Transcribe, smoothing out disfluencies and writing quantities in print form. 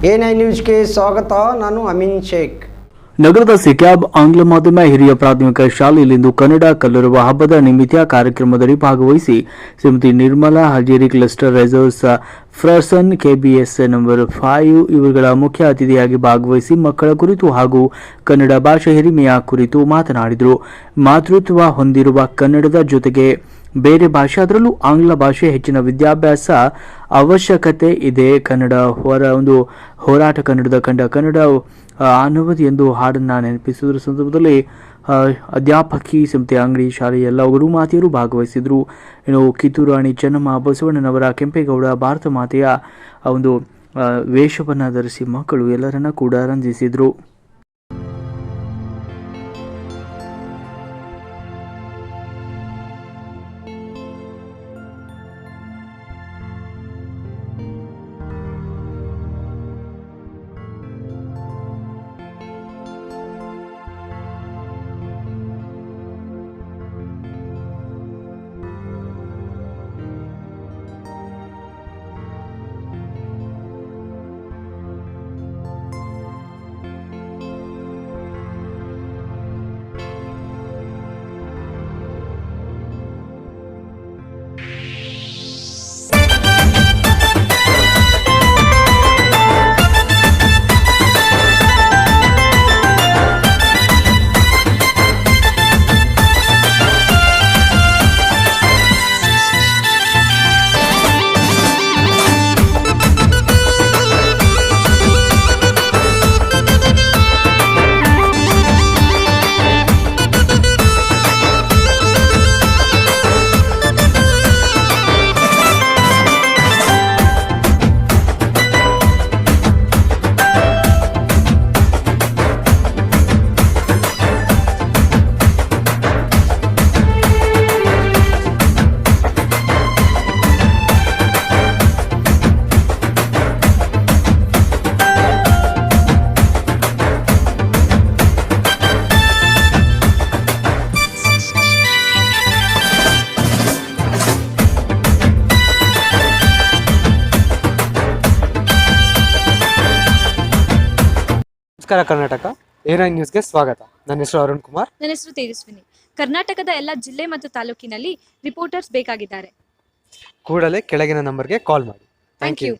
A9 ನ್ಯೂಸ್ಗೆ ಸ್ವಾಗತ. ನಾನು ಅಮೀನ್ ಶೇಖ್. ನಗರದ ಸಿಕ್ಯಾಬ್ ಆಂಗ್ಲ ಮಾಧ್ಯಮ ಹಿರಿಯ ಪ್ರಾಥಮಿಕ ಶಾಲೆಯಲ್ಲಿಂದು ಕನ್ನಡ ಕಲ್ಲರುವ ಹಬ್ಬದ ನಿಮಿತ್ತ ಕಾರ್ಯಕ್ರಮದಲ್ಲಿ ಭಾಗವಹಿಸಿ Shrimati Nirmala Hajeri cluster resource person KBS number 5 ಇವರುಗಳ ಮುಖ್ಯ ಅತಿಥಿಯಾಗಿ ಭಾಗವಹಿಸಿ ಮಕ್ಕಳ ಕುರಿತು ಹಾಗೂ ಕನ್ನಡ ಭಾಷೆ ಹಿರಿಮೆಯ ಕುರಿತು ಮಾತನಾಡಿದರು. ಮಾತೃತ್ವ ಹೊಂದಿರುವ ಕನ್ನಡದ ಜೊತೆಗೆ ಬೇರೆ ಭಾಷೆ ಅದರಲ್ಲೂ ಆಂಗ್ಲ ಭಾಷೆ ಹೆಚ್ಚಿನ ವಿದ್ಯಾಭ್ಯಾಸ ಅವಶ್ಯಕತೆ ಇದೆ. ಕನ್ನಡ ಒಂದು ಹೋರಾಟ ಕನ್ನಡದ ಕನ್ನಡ ಅನವಧಿ ಎಂದು ಹಾಡನ್ನು ನೆನಪಿಸಿದ ಸಂದರ್ಭದಲ್ಲಿ ಅಧ್ಯಾಪಕಿ ಶ್ರೀಮತಿ ಅಂಗಡಿ ಶಾಲೆಯ ಎಲ್ಲ ಗುರುಮಾತೆಯರು ಭಾಗವಹಿಸಿದರು. ಇನ್ನು ಕಿತ್ತೂರು ರಾಣಿ ಚೆನ್ನಮ್ಮ ಬಸವಣ್ಣನವರ ಕೆಂಪೇಗೌಡ ಭಾರತ ಮಾತೆಯ ಒಂದು ವೇಷವನ್ನು ಧರಿಸಿ ಮಕ್ಕಳು ಎಲ್ಲರನ್ನ ಕೂಡ ರಂಜಿಸಿದರು. ನಮಸ್ಕಾರ ಕರ್ನಾಟಕ A9 ನ್ಯೂಸ್ಗೆ ಸ್ವಾಗತ. ನನ್ನ ಹೆಸರು ಅರುಣ್ ಕುಮಾರ್. ನನ್ನ ಹೆಸರು ತೇಜಸ್ವಿನಿ. ಕರ್ನಾಟಕದ ಎಲ್ಲ ಜಿಲ್ಲೆ ಮತ್ತು ತಾಲೂಕಿನಲ್ಲಿ ರಿಪೋರ್ಟರ್ಸ್ ಬೇಕಾಗಿದ್ದಾರೆ. ಕೂಡಲೇ ಕೆಳಗಿನ ನಂಬರ್ಗೆ ಕಾಲ್ ಮಾಡಿ. Thank you.